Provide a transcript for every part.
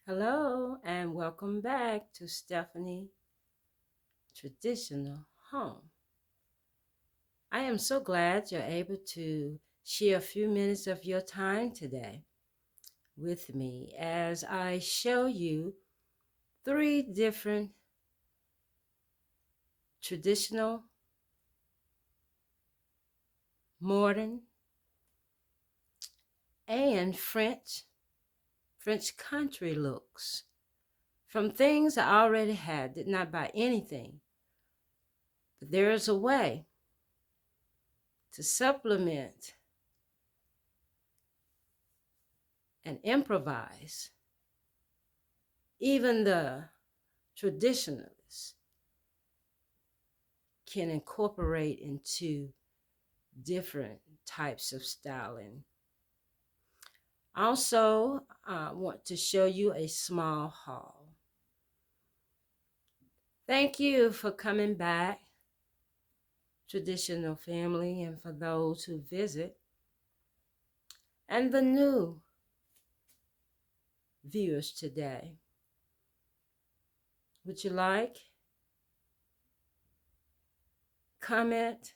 Hello and welcome back to Stephanie Traditional Home. I am so glad you're able to share a few minutes of your time today with me as I show you three different traditional, modern, and French country looks from things I already had, did not buy anything. But there is a way to supplement and improvise. Even the traditionalists can incorporate into different types of styling. Also, I want to show you a small haul. Thank you for coming back, traditional family, and for those who visit, and the new viewers today. Would you like, comment,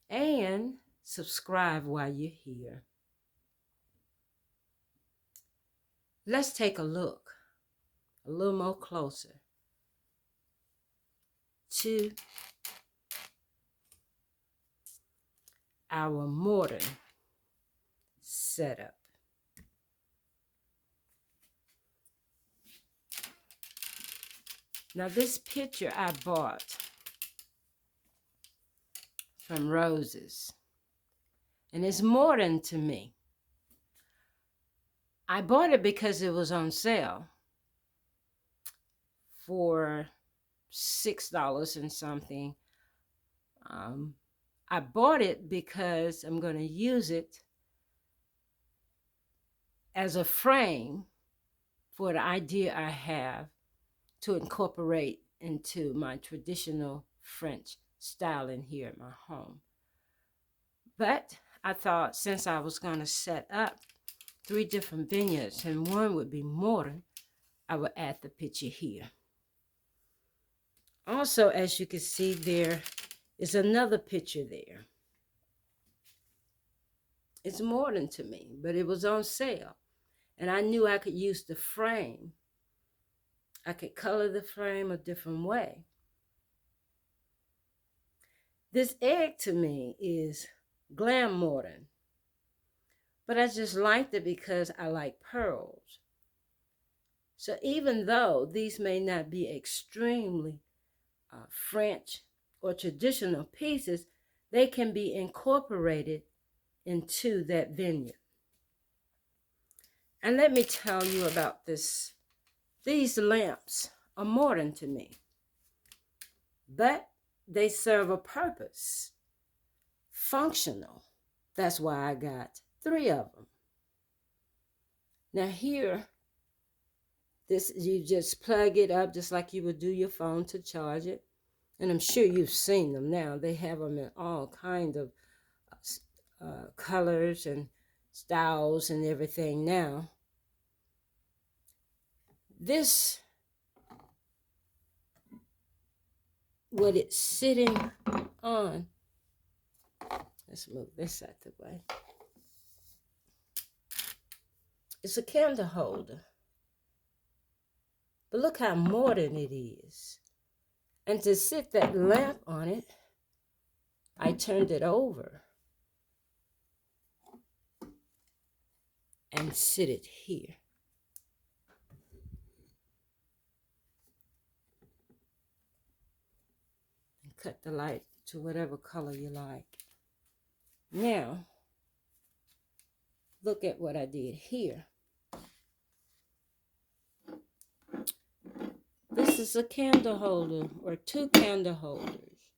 and subscribe while you're here? Let's take a look a little more closer to our modern setup. Now this picture I bought from Roses, and it's modern to me. I bought it because it was on sale for $6 and something. I bought it because I'm going to use it as a frame for the idea I have to incorporate into my traditional French styling here at my home. But I thought since I was going to set up three different vineyards and one would be modern, I would add the picture here. Also, as you can see, there is another picture there. It's modern to me, but it was on sale. And I knew I could use the frame. I could color the frame a different way. This egg to me is glam modern. But I just liked it because I like pearls. So even though these may not be extremely French or traditional pieces, they can be incorporated into that vineyard. And let me tell you about this. These lamps are modern to me, but they serve a purpose, functional. That's why I got three of them. Now here, this you just plug it up just like you would do your phone to charge it. And I'm sure you've seen them now. They have them in all kinds of colors and styles and everything now. This, what it's sitting on, let's move this out the way. It's a candle holder. But look how modern it is. And to sit that lamp on it, I turned it over and sit it here. And cut the light to whatever color you like. Now, look at what I did here. This is a candle holder or two candle holders.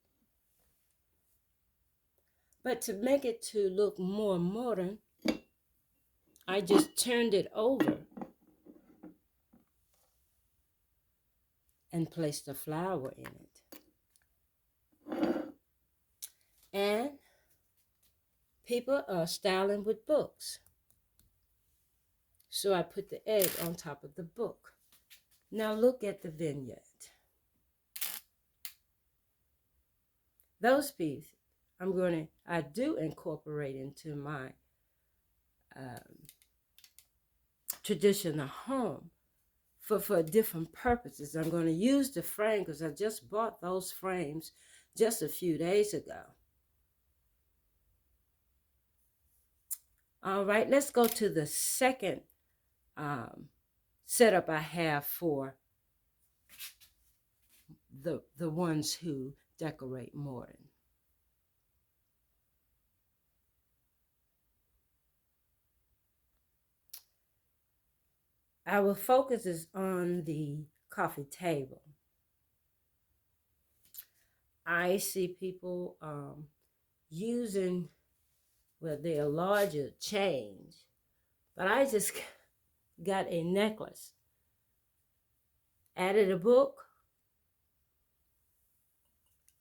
But to make it to look more modern, I just turned it over and placed a flower in it. And people are styling with books. So I put the egg on top of the book. Now look at the vignette. Those pieces I do incorporate into my traditional home for different purposes. I'm going to use the frame because I just bought those frames just a few days ago. All right, let's go to the second setup I have for the ones who decorate modern. Our focus is on the coffee table. I see people using, well, they're larger change, but I just got a necklace, added a book,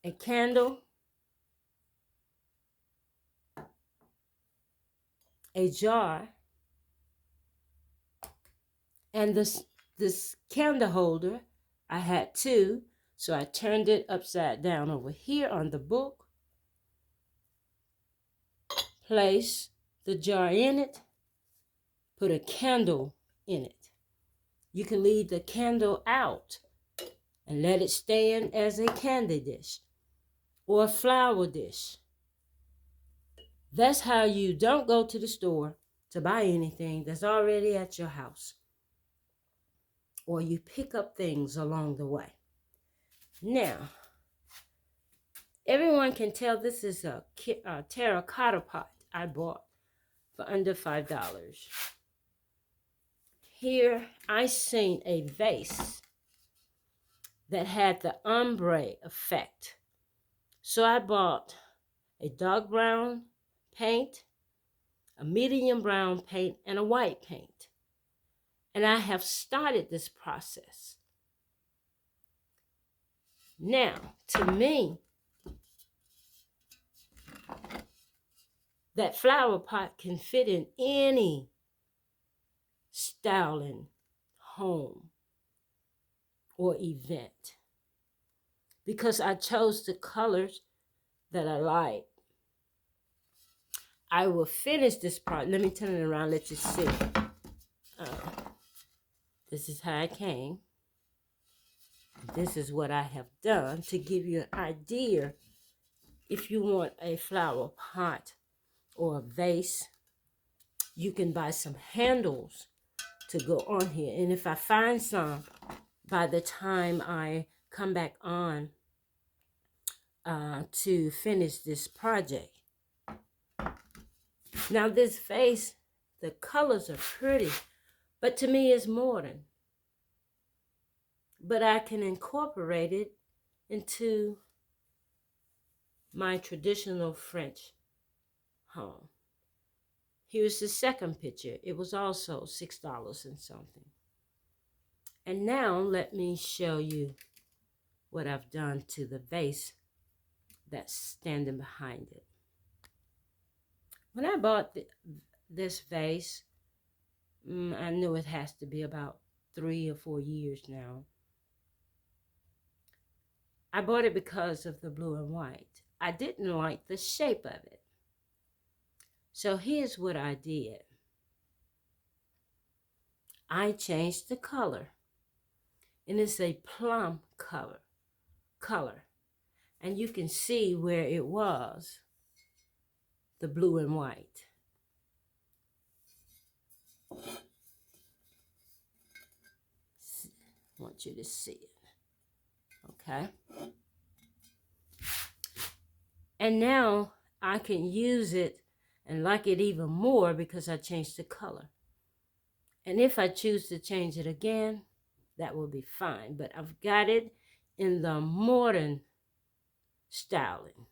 a candle, a jar, and this candle holder. I had two, so I turned it upside down over here on the book, place the jar in it, put a candle in it. You can leave the candle out and let it stand as a candy dish or a flower dish. That's how you don't go to the store to buy anything that's already at your house, or you pick up things along the way. Now, everyone can tell this is a terracotta pot I bought for under $5. Here, I seen a vase that had the ombre effect. So I bought a dark brown paint, a medium brown paint, and a white paint. And I have started this process. Now, to me, that flower pot can fit in any styling home or event because I chose the colors that I like. I will finish this part. Let me turn it around, let you see. This is how it came. This is what I have done to give you an idea. If you want a flower pot or a vase, you can buy some handles to go on here. And if I find some, by the time I come back on to finish this project. Now this vase, the colors are pretty, but to me it's modern. But I can incorporate it into my traditional French home. Here's the second picture. It was also $6 and something. And now let me show you what I've done to the vase that's standing behind it. When I bought this vase, I knew it has to be about 3 or 4 years now. I bought it because of the blue and white. I didn't like the shape of it. So here's what I did. I changed the color. And it's a plum color. And you can see where it was, the blue and white. I want you to see it. Okay. And now I can use it and like it even more because I changed the color. And if I choose to change it again, that will be fine. But I've got it in the modern styling.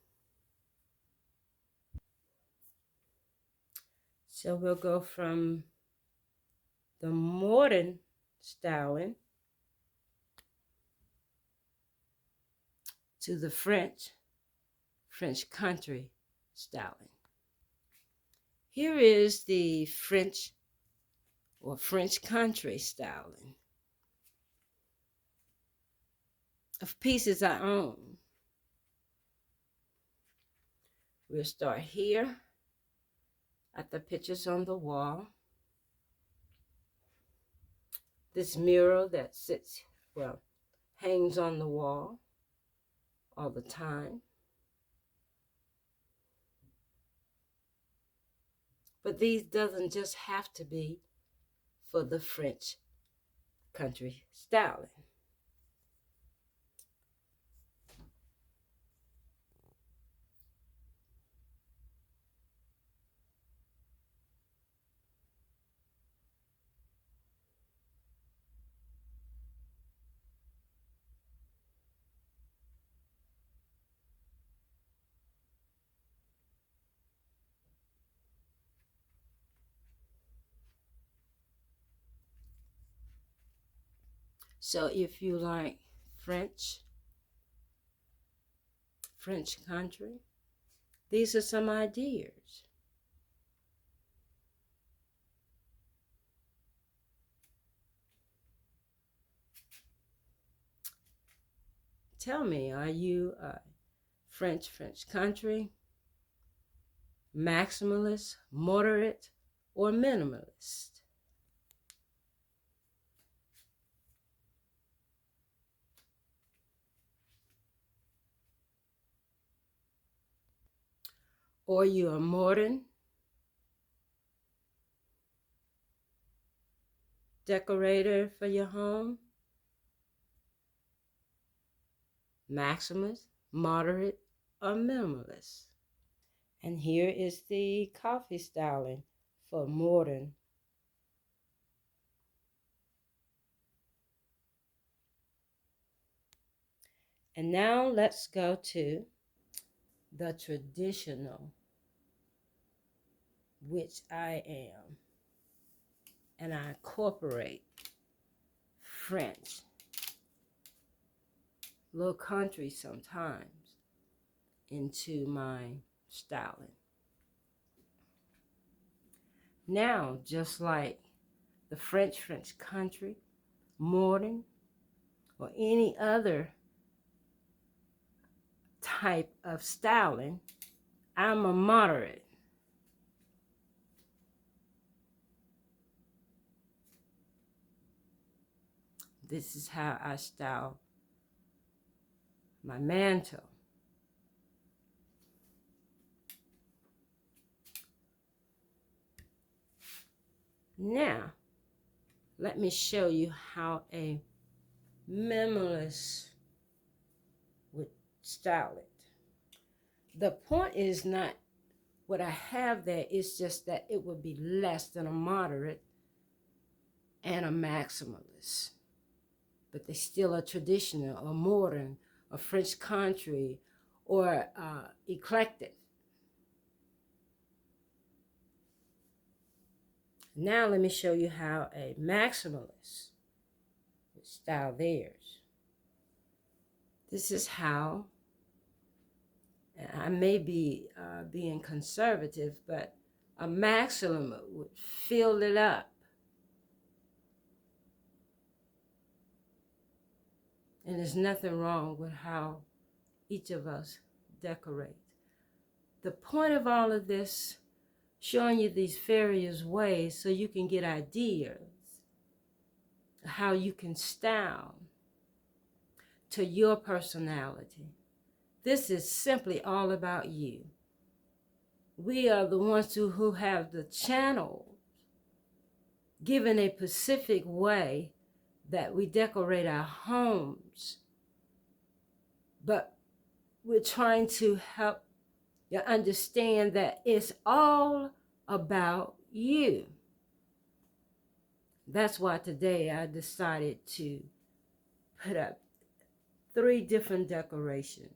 So we'll go from the modern styling to the French country styling. Here is the French or French country styling of pieces I own. We'll start here at the pictures on the wall. This mural that sits, well, hangs on the wall all the time. But these doesn't just have to be for the French country styling. So if you like French country, these are some ideas. Tell me, are you a French country, maximalist, moderate, or minimalist? Or you a modern decorator for your home? Maximalist, moderate, or minimalist? And here is the coffee styling for modern. And now let's go to the traditional, which I am. And I incorporate French, little country sometimes, into my styling. Now, just like the French country, modern, or any other type of styling, I'm a moderate. This is how I style my mantle. Now, let me show you how a minimalist would style it. The point is not what I have there, it's just that it would be less than a moderate and a maximalist. But they still are traditional or modern or French country or eclectic. Now let me show you how a maximalist would style theirs. This is how, I may be being conservative, but a maximum would fill it up. And there's nothing wrong with how each of us decorate. The point of all of this, showing you these various ways so you can get ideas how you can style to your personality. This is simply all about you. We are the ones who have the channel given a specific way that we decorate our homes, but we're trying to help you understand that it's all about you. That's why today I decided to put up 3 different decorations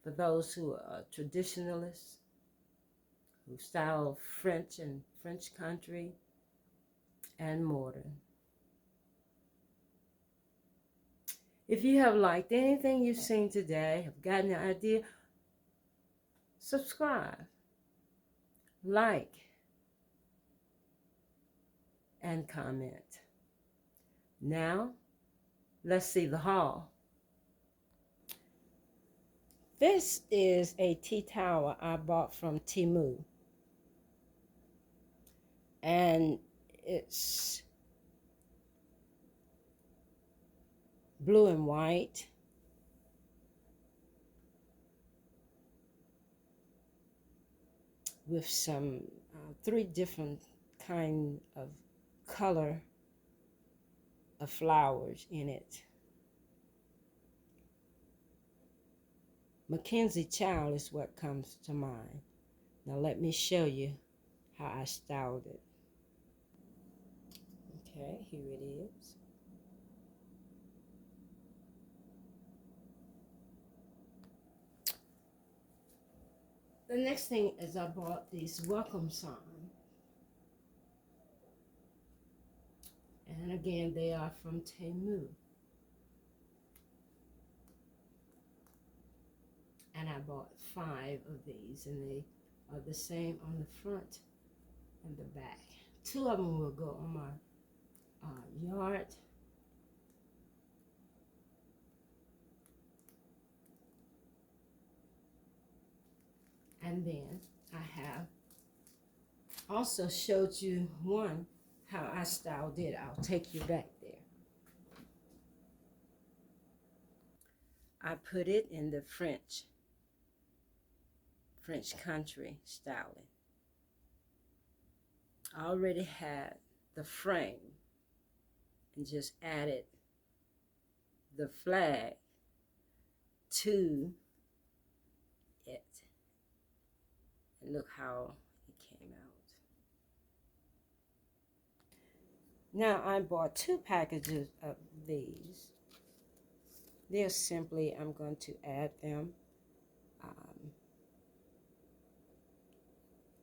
for those who are traditionalists, who style French and French country, and modern. If you have liked anything you've seen today, have gotten an idea, subscribe, like, and comment. Now, let's see the haul. This is a tea towel I bought from Temu. And it's blue and white. With some 3 different kind of color of flowers in it. Mackenzie Child is what comes to mind. Now let me show you how I styled it. Okay, here it is. The next thing is I bought these welcome signs. And again, they are from Temu. And I bought 5 of these, and they are the same on the front and the back. 2 of them will go on my yard. And then I have also showed you one, how I styled it. I'll take you back there. I put it in the French country styling. I already had the frame and just added the flag to it. And look how it came out. Now I bought 2 packages of these. They're simply, I'm going to add them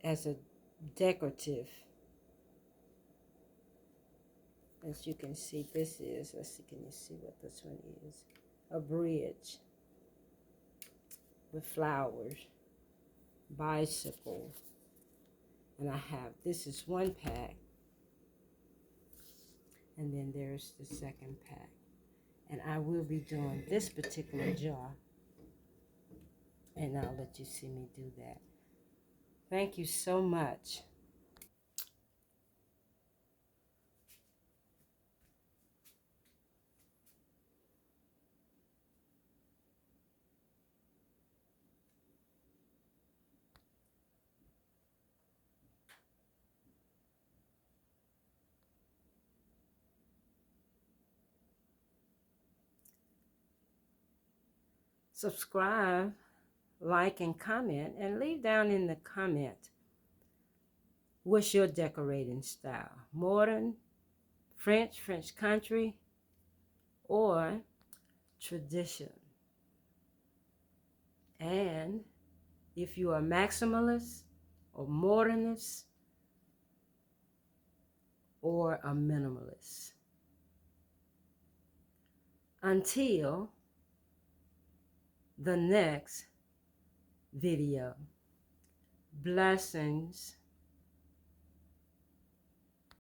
as a decorative. As you can see, this is, let's see, can you see what this one is? A bridge with flowers, bicycle. And I have, this is 1 pack. And then there's the 2nd pack. And I will be doing this particular jar. And I'll let you see me do that. Thank you so much. Subscribe, like, and comment, and leave down in the comment what's your decorating style. Modern, French country, or tradition. And if you are maximalist or modernist or a minimalist. Until the next video. Blessings.